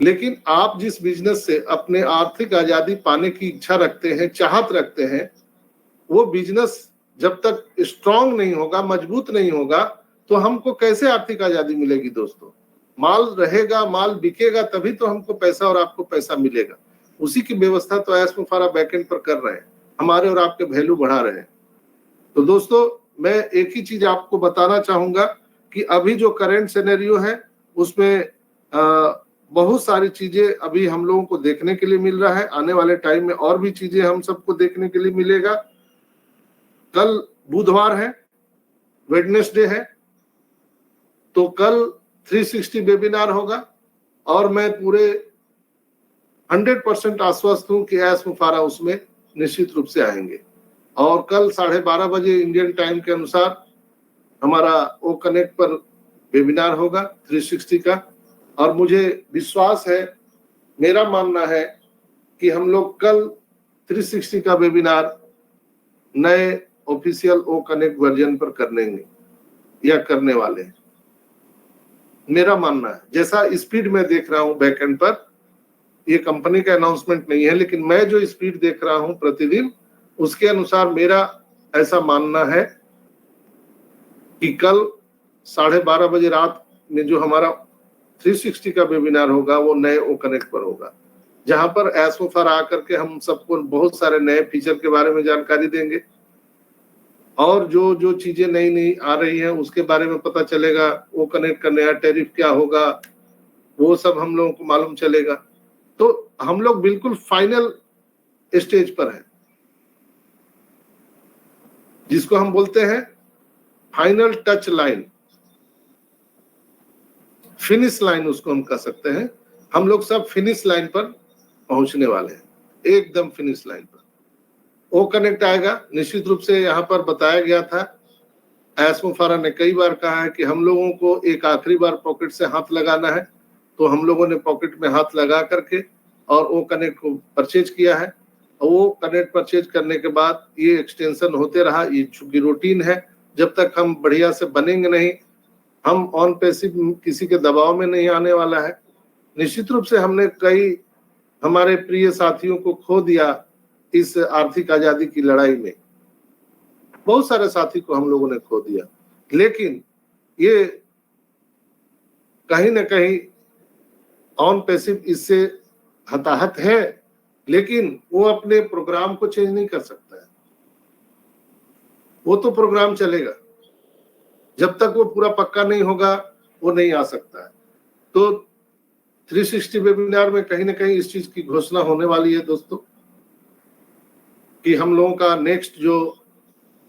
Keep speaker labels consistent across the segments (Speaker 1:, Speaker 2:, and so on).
Speaker 1: लेकिन आप जिस बिजनेस से अपने आर्थिक आजादी पाने की इच्छा रखते हैं, चाहत रखते हैं, वो बिजनेस जब तक स्ट्रांग नहीं होगा, मजबूत नहीं होगा, तो हमको कैसे आर्थिक आजादी मिलेगी दोस्तों? माल रहेगा, माल बिकेगा, तभी तो हमको पैसा और आपको पैसा मिलेगा। उसी की व्यवस्था तो ऐश मुफारा बैकएंड पर कर रहे हैं, हमारे और आपके वैल्यू बढ़ा रहे हैं। तो दोस्तों, मैं एक ही चीज आपको बताना चाहूंगा कि अभी जो करंट सिनेरियो है उसमें बहुत सारी चीजें अभी हम लोगों को देखने के लिए मिल रहा है। आने वाले टाइम में और भी चीजें हम सबको देखने के लिए मिलेगा। कल बुधवार है, वेडनेसडे है, तो कल 360 वेबिनार होगा और मैं पूरे 100% आश्वस्त हूं कि ऐश मुफारा उसमें निश्चित रूप से आएंगे। और कल 12:30 बजे इंडियन टाइम के अनुसार हमारा ओ कनेक्ट पर वेबिनार होगा 360 का। और मुझे विश्वास है, मेरा मानना है कि हम लोग कल 360 का वेबिनार नए ऑफिशियल ओ कनेक्ट वर्जन पर करने या करने वाले हैं। मेरा मानना है, जैसा स्पीड में देख रहा हूं बैकएंड पर, ये कंपनी का अनाउंसमेंट नहीं है, लेकिन मैं जो स्पीड देख रहा हूं प्रतिदिन, उसके अनुसार मेरा ऐसा मानना है कि कल 12:30 बजे रात में जो हमारा 360 का वेबिनार होगा वो नए ओ कनेक्ट पर होगा, जहां पर ऐश मुफारा आकर के हम सबको बहुत सारे नए फीचर के बारे में जानकारी देंगे और जो जो चीजें नई नई आ रही हैं उसके बारे में पता चलेगा। ओ कनेक्ट का नया टैरिफ क्या होगा, वो सब हम लोगों को मालूम चलेगा। तो हम लोग बिल्कुल फाइनल स्टेज पर हैं, जिसको हम बोलते हैं final touch line, finish line उसको हम कह सकते हैं। हम लोग सब फिनिश लाइन पर पहुंचने वाले हैं, एकदम फिनिश लाइन पर। ओ कनेक्ट आएगा निश्चित रूप से। यहाँ पर बताया गया था, ऐश मुफारा ने कई बार कहा है कि हम लोगों को एक आखिरी बार पॉकेट से हाथ लगाना है, तो हम लोगों ने पॉकेट में हाथ लगा करके और ओ कनेक्ट को परचेज किया है। और वो कनेक्ट परचेज करने के बाद ये एक्सटेंशन होते रहा। ये चूंकि रूटीन है, जब तक हम बढ़िया से बनेंगे नहीं, हम ऑन पैसिव किसी के दबाव में नहीं आने वाला है। निश्चित रूप से हमने कई हमारे प्रिय साथियों को खो दिया इस आर्थिक आजादी की लड़ाई में, बहुत सारे साथी को हम लोगों ने खो दिया, लेकिन ये कहीं ना कहीं ऑन पैसिव इससे हताहत है, लेकिन वो अपने प्रोग्राम को चेंज नहीं कर सकता है। वो तो प्रोग्राम चलेगा, जब तक वो पूरा पक्का नहीं होगा वो नहीं आ सकता है। तो 360 वेबिनार में कहीं ना कहीं इस चीज की घोषणा होने वाली है दोस्तों, कि हम लोगों का नेक्स्ट जो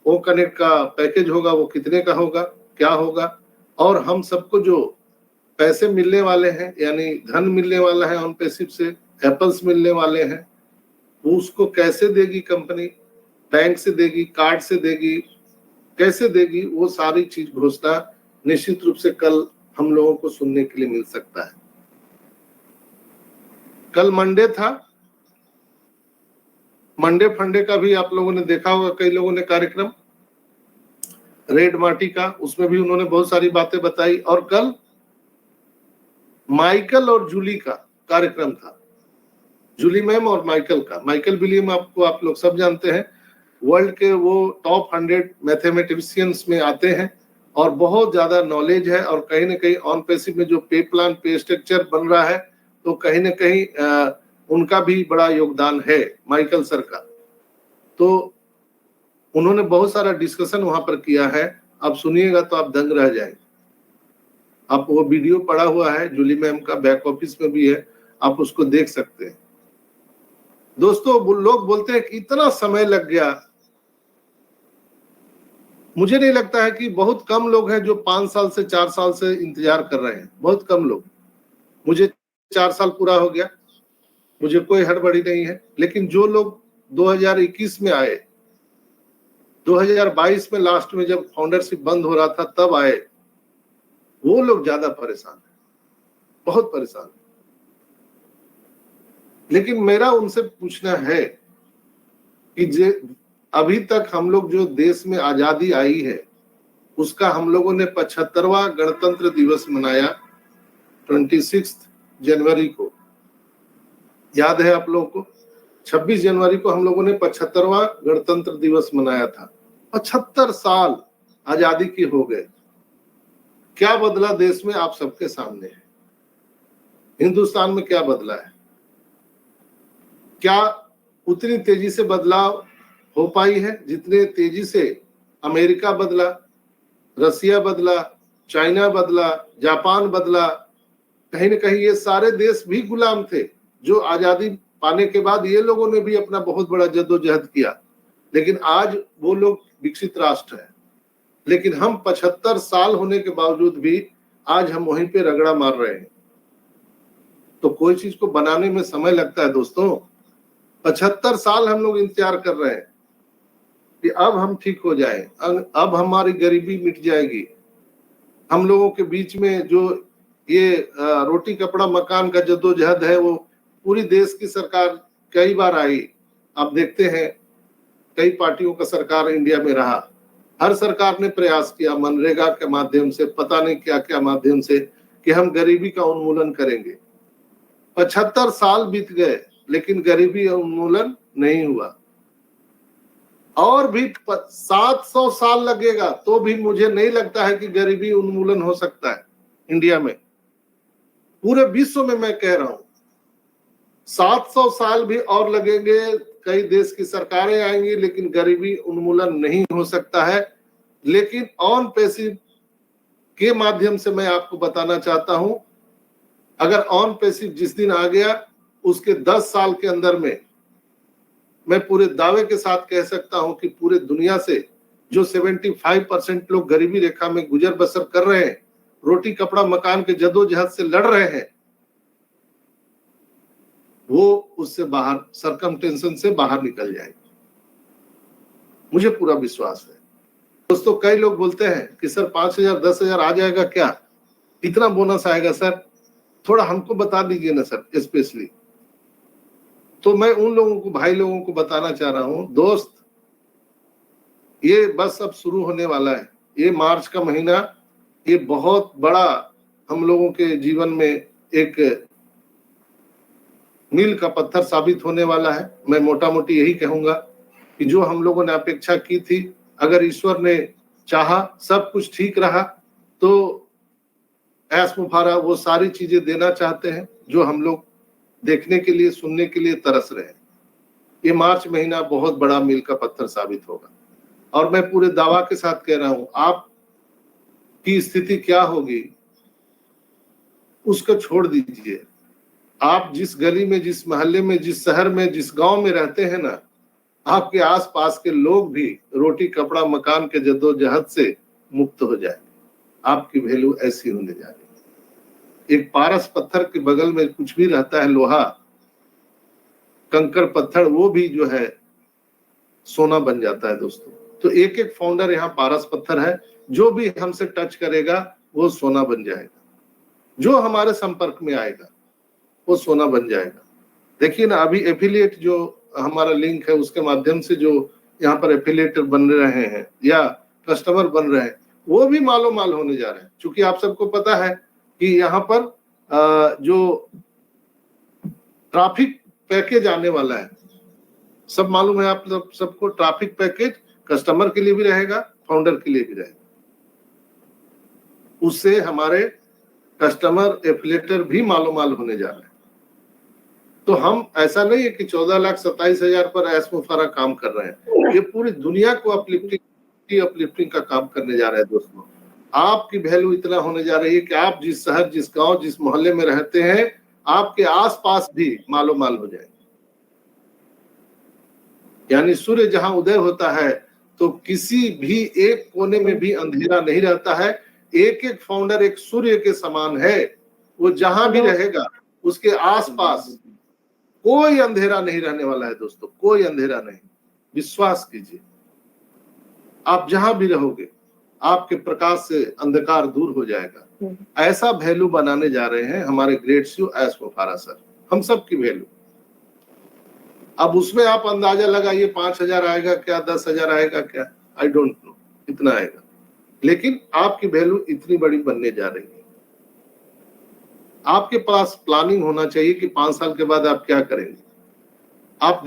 Speaker 1: ओ कनेक्ट का पैकेज होगा वो कितने का होगा, क्या होगा, और हम सबको जो पैसे मिलने वाले हैं, यानी धन मिलने वाला है ऑन पैसिव से, एप्पल्स मिलने वाले हैं, वो उसको कैसे देगी कंपनी, बैंक से देगी, कार्ड से देगी, कैसे देगी, वो सारी चीज घोषणा निश्चित रूप से कल हम लोगों को सुनने के लिए मिल सकता है। कल मंडे था, मंडे फंडे का भी आप लोगों ने देखा होगा, कई लोगों ने कार्यक्रम रेड मार्टी का, उसमें भी उन्होंने बहुत सारी बातें बताई। और कल माइकल और जूली का कार्यक्रम था, जूली मैम और माइकल का। माइकल विलियम आपको आप लोग सब जानते हैं, वर्ल्ड के वो टॉप 100 मैथमेटिशियंस में आते हैं और बहुत ज्यादा नॉलेज है। और कहीं ना कहीं ऑन पैसिव में जो पे प्लान, पे स्ट्रक्चर बन रहा है, तो कहीं ना कहीं उनका भी बड़ा योगदान है, माइकल सर का। तो उन्होंने बहुत सारा डिस्कशन वहां पर किया है, आप सुनिएगा तो आप दंग रह जाएंगे। आप वो वीडियो पड़ा हुआ है, जूली मैम का बैक ऑफिस में भी है, आप उसको देख सकते हैं। दोस्तों, लोग बोलते हैं कि इतना समय लग गया, मुझे नहीं लगता है कि बहुत कम लोग हैं जो 5 साल से 4 साल से इंतजार कर रहे हैं, बहुत कम लोग। मुझे 4 साल पूरा हो गया, मुझे कोई हड़बड़ी नहीं है, लेकिन जो लोग 2021 में आए, 2022 में लास्ट में जब फाउंडरशिप बंद हो रहा था तब आए, वो लोग ज्यादा परेशान हैं, बहुत परेशान हैं। लेकिन मेरा उनसे पूछना है कि अभी तक हम लोग जो देश में आजादी आई है, उसका हम लोगों ने 75वां गणतंत्र दिवस मनाया 26 जनवरी को। याद है आप लोगों को, 26 जनवरी को हम लोगों ने 75वां गणतंत्र दिवस मनाया था। 75 साल आजादी की हो गए। क्या बदला देश में आप सबके सामने है। हिंदुस्तान में क्या बदला है? क्या उतनी तेजी से बदलाव हो पाई है जितने तेजी से अमेरिका बदला, रसिया बदला, चाइना बदला, जापान बदला? कहीं ना कहीं ये सारे देश भी गुलाम थे जो आजादी पाने के बाद ये लोगों ने भी अपना बहुत बड़ा जद्दोजहद किया, लेकिन आज वो लोग विकसित राष्ट्र है। लेकिन हम 75 साल होने के बावजूद भी आज हम वहीं पे रगड़ा मार रहे हैं। तो कोई चीज को बनाने में समय लगता है दोस्तों। 75 साल हम लोग इंतजार कर रहे हैं कि अब हम ठीक हो जाए, अब हमारी गरीबी मिट जाएगी। हम लोगों के बीच में जो ये रोटी कपड़ा मकान का जद्दोजहद है, वो पूरी देश की सरकार कई बार आई। आप देखते हैं कई पार्टियों का सरकार इंडिया में रहा, हर सरकार ने प्रयास किया मनरेगा के माध्यम से, पता नहीं क्या क्या माध्यम से, कि हम गरीबी का उन्मूलन करेंगे। 75 साल बीत गए लेकिन गरीबी उन्मूलन नहीं हुआ। और भी 700 साल लगेगा तो भी मुझे नहीं लगता है कि गरीबी उन्मूलन हो सकता है इंडिया में। पूरे विश्व में मैं कह रहा हूं 700 साल भी और लगेंगे, कई देश की सरकारें आएंगी, लेकिन गरीबी उन्मूलन नहीं हो सकता है। लेकिन ऑन पैसिव के माध्यम से मैं आपको बताना चाहता हूं, अगर ऑन पैसिव जिस दिन आ गया उसके 10 साल के अंदर में मैं पूरे दावे के साथ कह सकता हूं कि पूरे दुनिया से जो 75% लोग गरीबी रेखा में गुजर बसर कर रहे हैं, रोटी कपड़ा मकान के जद्दोजहद से लड़ रहे हैं, वो उससे बाहर, सरकमटेंशन से बाहर निकल जाएंगे। मुझे पूरा विश्वास है दोस्तों। कई लोग बोलते हैं कि सर 5,000 10,000 आ जाएगा क्या, कितना बोनस आएगा सर, थोड़ा हमको बता दीजिए ना सर स्पेशली। तो मैं उन लोगों को, भाई लोगों को बताना चाह रहा हूं, दोस्त ये बस अब शुरू होने वाला है। ये मार्च का महीना ये बहुत बड़ा हम लोगों के जीवन में एक मील का पत्थर साबित होने वाला है। मैं मोटा मोटी यही कहूंगा कि जो हम लोगों ने अपेक्षा की थी, अगर ईश्वर ने चाहा, सब कुछ ठीक रहा, तो ऐश मुफारा वो सारी चीजें देना चाहते हैं जो हम लोग देखने के लिए, सुनने के लिए तरस रहे हैं। ये मार्च महीना बहुत बड़ा मील का पत्थर साबित होगा। और मैं पूरे दावा के साथ कह रहा हूं, आप की स्थिति क्या होगी उसको छोड़ दीजिए। आप जिस गली में, जिस मोहल्ले में, जिस शहर में, जिस गांव में रहते हैं ना, आपके आसपास के लोग भी रोटी कपड़ा मकान के जद्दोजहद से मुक्त हो जाए। आपकी वैल्यू ऐसी होने जा रही है। एक पारस पत्थर के बगल में कुछ भी रहता है, लोहा कंकड़ पत्थर, वो भी जो है सोना बन जाता है दोस्तों। तो एक एक फाउंडर यहाँ पारस पत्थर है, जो भी हमसे टच करेगा वो सोना बन जाएगा, जो हमारे संपर्क में आएगा वो सोना बन जाएगा। देखिए ना, अभी एफिलिएट जो हमारा लिंक है उसके माध्यम से जो यहाँ पर एफिलिएटर बन रहे हैं या कस्टमर बन रहे हैं, वो भी मालो माल होने जा रहे हैं। क्योंकि आप सबको पता है कि यहाँ पर जो ट्रैफिक पैकेज आने वाला है, सब मालूम है आप सबको। ट्रैफिक पैकेज कस्टमर के लिए भी रहेगा, फाउंडर के लिए भी रहेगा। उससे हमारे कस्टमर एफिलिएटर भी मालो माल होने जा रहे हैं। तो हम, ऐसा नहीं है कि 14,27,000 पर ऐश मुफारा काम कर रहे हैं, ये पूरी दुनिया को अपलिफ्टिंग का काम करने जा रहे हैं दोस्तों। आपकी वैल्यू इतना होने जा रही है कि आप जिस शहर, जिस गांव, जिस मोहल्ले में रहते हैं, आपके आसपास भी मालो माल हो जाए। यानी सूर्य जहां उदय होता है तो किसी भी एक कोने में भी अंधेरा नहीं रहता है। एक एक फाउंडर एक सूर्य के समान है, वो जहां भी रहेगा उसके आसपास कोई अंधेरा नहीं रहने वाला है दोस्तों, कोई अंधेरा नहीं। विश्वास कीजिए, आप जहां भी रहोगे आपके प्रकाश से अंधकार दूर हो जाएगा। ऐसा वैल्यू बनाने जा रहे हैं हमारे ग्रेट सीईओ ऐश मुफारा सर, हम सब की वैल्यू। अब उसमें आप अंदाजा लगाइए 5,000 आएगा क्या, 10,000 आएगा क्या, आई डोंट नो इतना आएगा, लेकिन आपकी वैल्यू इतनी बड़ी बनने जा रही है। आपके पास प्लानिंग होना चाहिए कि 5 साल के बाद आप क्या करेंगे। आप